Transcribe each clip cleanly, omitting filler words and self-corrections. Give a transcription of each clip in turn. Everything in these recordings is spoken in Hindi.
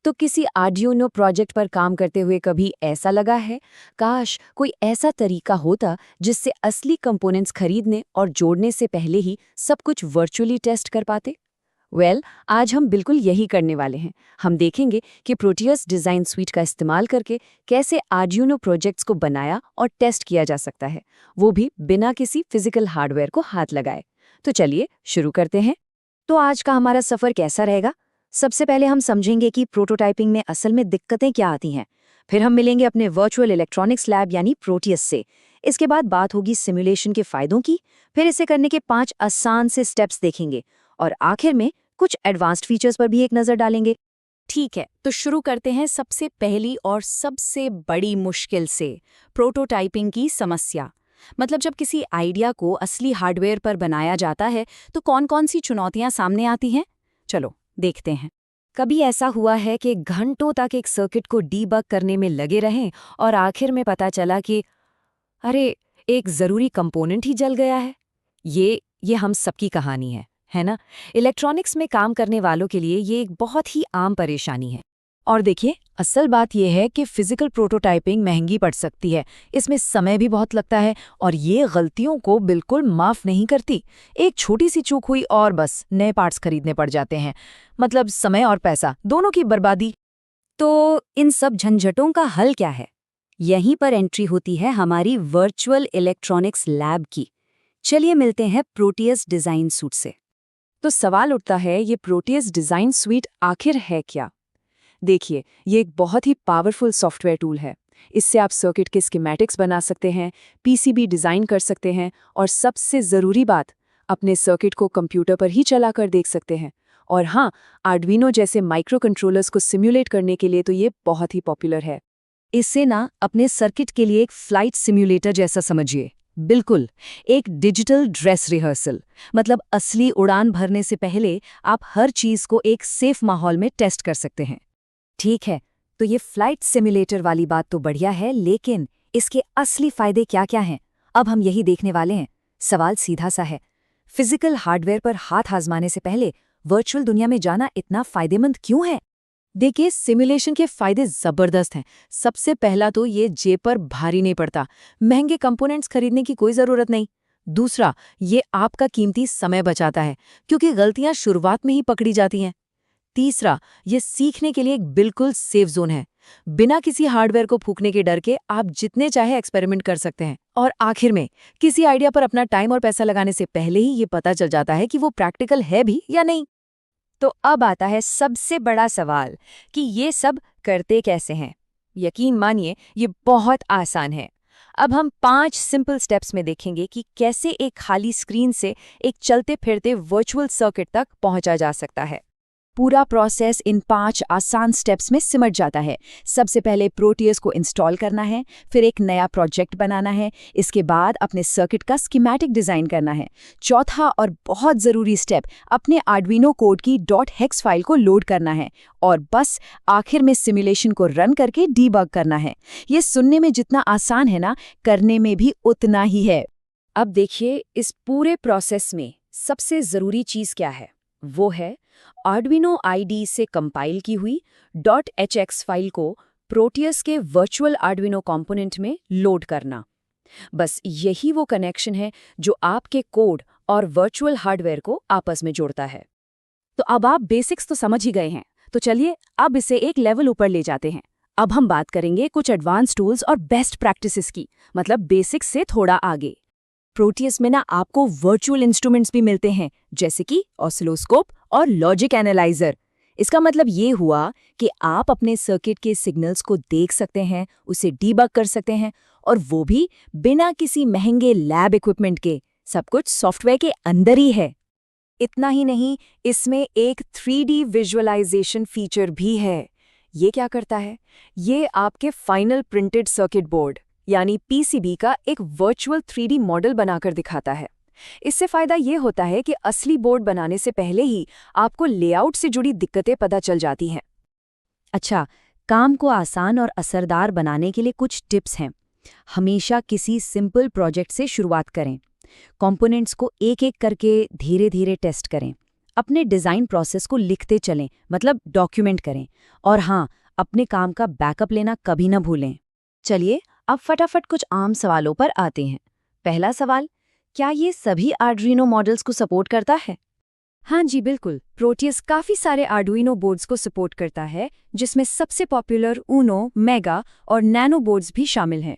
तो किसी आर्डिनो प्रोजेक्ट पर काम करते हुए कभी ऐसा लगा है, काश कोई ऐसा तरीका होता जिससे असली कंपोनेंट्स खरीदने और जोड़ने से पहले ही सब कुछ वर्चुअली टेस्ट कर पाते? आज हम बिल्कुल यही करने वाले हैं। हम देखेंगे कि प्रोटियस डिज़ाइन स्वीट का इस्तेमाल करके कैसे आर्डिनो प्रोजेक्ट्स को बनाया और टेस्ट किया जा सकता है, वो भी बिना किसी फिजिकल हार्डवेयर को हाथ लगाए। तो चलिए शुरू करते हैं। तो आज का हमारा सफ़र कैसा रहेगा? सबसे पहले हम समझेंगे कि प्रोटोटाइपिंग में असल में दिक्कतें क्या आती हैं। फिर हम मिलेंगे अपने वर्चुअल इलेक्ट्रॉनिक्स लैब यानी प्रोटियस से। इसके बाद बात होगी सिमुलेशन के फ़ायदों की। फिर इसे करने के 5 आसान से स्टेप्स देखेंगे और आखिर में कुछ एडवांस्ड फीचर्स पर भी एक नज़र डालेंगे। ठीक है, तो शुरू करते हैं सबसे पहली और सबसे बड़ी मुश्किल से, प्रोटोटाइपिंग की समस्या। मतलब जब किसी आइडिया को असली हार्डवेयर पर बनाया जाता है तो कौन-कौन सी चुनौतियां सामने आती हैं? चलो देखते हैं। कभी ऐसा हुआ है कि घंटों तक एक सर्किट को डीबग करने में लगे रहें और आखिर में पता चला कि अरे, एक ज़रूरी कंपोनेंट ही जल गया है। ये हम सबकी कहानी है ना? इलेक्ट्रॉनिक्स में काम करने वालों के लिए ये एक बहुत ही आम परेशानी है। और देखिए, असल बात यह है कि फिजिकल प्रोटोटाइपिंग महंगी पड़ सकती है, इसमें समय भी बहुत लगता है और ये गलतियों को बिल्कुल माफ़ नहीं करती। एक छोटी सी चूक हुई और बस नए पार्ट्स खरीदने पड़ जाते हैं। मतलब समय और पैसा दोनों की बर्बादी। तो इन सब झंझटों का हल क्या है? यहीं पर एंट्री होती है हमारी वर्चुअल इलेक्ट्रॉनिक्स लैब की। चलिए मिलते हैं प्रोटियस डिज़ाइन सूट से। तो सवाल उठता है, ये प्रोटियस डिज़ाइन स्वीट आखिर है क्या? देखिए, ये एक बहुत ही पावरफुल सॉफ्टवेयर टूल है। इससे आप सर्किट के स्कीमेटिक्स बना सकते हैं, पीसीबी डिज़ाइन कर सकते हैं और सबसे ज़रूरी बात, अपने सर्किट को कंप्यूटर पर ही चलाकर देख सकते हैं। और हाँ, आर्डुइनो जैसे माइक्रो कंट्रोलर्स को सिम्युलेट करने के लिए तो ये बहुत ही पॉपुलर है। इससे ना अपने सर्किट के लिए एक फ्लाइट सिम्युलेटर जैसा समझिए। बिल्कुल, एक डिजिटल ड्रेस रिहर्सल। मतलब असली उड़ान भरने से पहले आप हर चीज़ को एक सेफ माहौल में टेस्ट कर सकते हैं। ठीक है, तो ये फ्लाइट सिमुलेटर वाली बात तो बढ़िया है, लेकिन इसके असली फायदे क्या-क्या हैं? अब हम यही देखने वाले हैं। सवाल सीधा सा है, फिजिकल हार्डवेयर पर हाथ आजमाने से पहले वर्चुअल दुनिया में जाना इतना फायदेमंद क्यों है? देखिए, सिमुलेशन के फायदे जबरदस्त हैं। सबसे पहला तो ये जेब पर भारी नहीं पड़ता, महंगे कंपोनेंट्स खरीदने की कोई जरूरत नहीं। दूसरा, ये आपका कीमती समय बचाता है, क्योंकि गलतियां शुरुआत में ही पकड़ी जाती हैं। तीसरा, ये सीखने के लिए एक बिल्कुल सेफ जोन है। बिना किसी हार्डवेयर को फूकने के डर के आप जितने चाहे एक्सपेरिमेंट कर सकते हैं। और आखिर में, किसी आइडिया पर अपना टाइम और पैसा लगाने से पहले ही ये पता चल जाता है कि वो प्रैक्टिकल है भी या नहीं। तो अब आता है सबसे बड़ा सवाल कि ये सब करते कैसे हैं? यकीन मानिए, ये बहुत आसान है। अब हम 5 सिंपल स्टेप्स में देखेंगे कि कैसे एक खाली स्क्रीन से एक चलते फिरते वर्चुअल सर्किट तक पहुंचा जा सकता है। पूरा प्रोसेस इन 5 आसान स्टेप्स में सिमट जाता है। सबसे पहले प्रोटियस को इंस्टॉल करना है, फिर एक नया प्रोजेक्ट बनाना है, इसके बाद अपने सर्किट का स्कीमेटिक डिज़ाइन करना है। चौथा और बहुत ज़रूरी स्टेप, अपने आर्डुइनो कोड की .hex फाइल को लोड करना है और बस आखिर में सिमुलेशन को रन करके डीबग करना है। ये सुनने में जितना आसान है ना, करने में भी उतना ही है। अब देखिए, इस पूरे प्रोसेस में सबसे ज़रूरी चीज़ क्या है? वो है आर्डुइनो आईडी से कंपाइल की हुई .hx फाइल को प्रोटियस के वर्चुअल आर्डुइनो कंपोनेंट में लोड करना। बस यही वो कनेक्शन है जो आपके कोड और वर्चुअल हार्डवेयर को आपस में जोड़ता है। तो अब आप बेसिक्स तो समझ ही गए हैं, तो चलिए अब इसे एक लेवल ऊपर ले जाते हैं। अब हम बात करेंगे कुछ एडवांस टूल्स और बेस्ट प्रैक्टिसेस की, मतलब बेसिक्स से थोड़ा आगे। प्रोटियस में ना आपको वर्चुअल इंस्ट्रूमेंट्स भी मिलते हैं, जैसे कि ऑसिलोस्कोप और लॉजिक एनालाइजर। इसका मतलब ये हुआ कि आप अपने सर्किट के सिग्नल्स को देख सकते हैं, उसे डीबग कर सकते हैं, और वो भी बिना किसी महंगे लैब इक्विपमेंट के। सब कुछ सॉफ्टवेयर के अंदर ही है। इतना ही नहीं, इसमें एक 3D विजुअलाइजेशन फीचर भी है। ये क्या करता है? ये आपके फाइनल प्रिंटेड सर्किट बोर्ड यानी पीसीबी का एक वर्चुअल 3D मॉडल बनाकर दिखाता है। इससे फ़ायदा ये होता है कि असली बोर्ड बनाने से पहले ही आपको लेआउट से जुड़ी दिक्कतें पता चल जाती हैं। अच्छा, काम को आसान और असरदार बनाने के लिए कुछ टिप्स हैं। हमेशा किसी सिंपल प्रोजेक्ट से शुरुआत करें। कंपोनेंट्स को एक-एक करके धीरे-धीरे टेस्ट करें। अपने डिज़ाइन प्रोसेस को लिखते चलें, मतलब डॉक्यूमेंट करें। और हाँ, अपने काम का बैकअप लेना कभी ना भूलें। चलिए, अब फटाफट कुछ आम सवालों पर आते हैं। पहला सवाल, क्या ये सभी आर्डुइनो मॉडल्स को सपोर्ट करता है? हाँ जी, बिल्कुल। प्रोटियस काफ़ी सारे आर्डुइनो बोर्ड्स को सपोर्ट करता है, जिसमें सबसे पॉपुलर ऊनो, मेगा और नैनो बोर्ड्स भी शामिल हैं।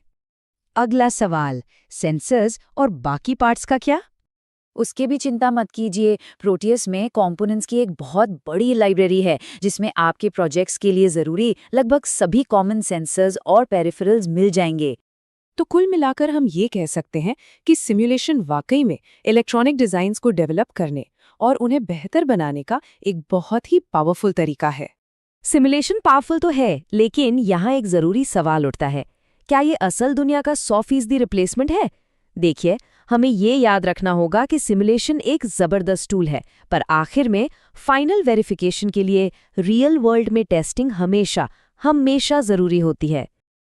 अगला सवाल, सेंसर्स और बाकी पार्ट्स का क्या? उसके भी चिंता मत कीजिए। प्रोटियस में कंपोनेंट्स की एक बहुत बड़ी लाइब्रेरी है, जिसमें आपके प्रोजेक्ट्स के लिए ज़रूरी लगभग सभी कॉमन सेंसर्स और पेरिफेरल्स मिल जाएंगे। तो कुल मिलाकर हम ये कह सकते हैं कि सिमुलेशन वाकई में इलेक्ट्रॉनिक डिज़ाइंस को डेवलप करने और उन्हें बेहतर बनाने का एक बहुत ही पावरफुल तरीका है। सिमुलेशन पावरफुल तो है, लेकिन यहाँ एक ज़रूरी सवाल उठता है। क्या ये असल दुनिया का 100% रिप्लेसमेंट है? देखिए, हमें ये याद रखना होगा कि सिमुलेशन एक ज़बरदस्त टूल है, पर आखिर में फाइनल वेरिफिकेशन के लिए रियल वर्ल्ड में टेस्टिंग हमेशा ज़रूरी होती है।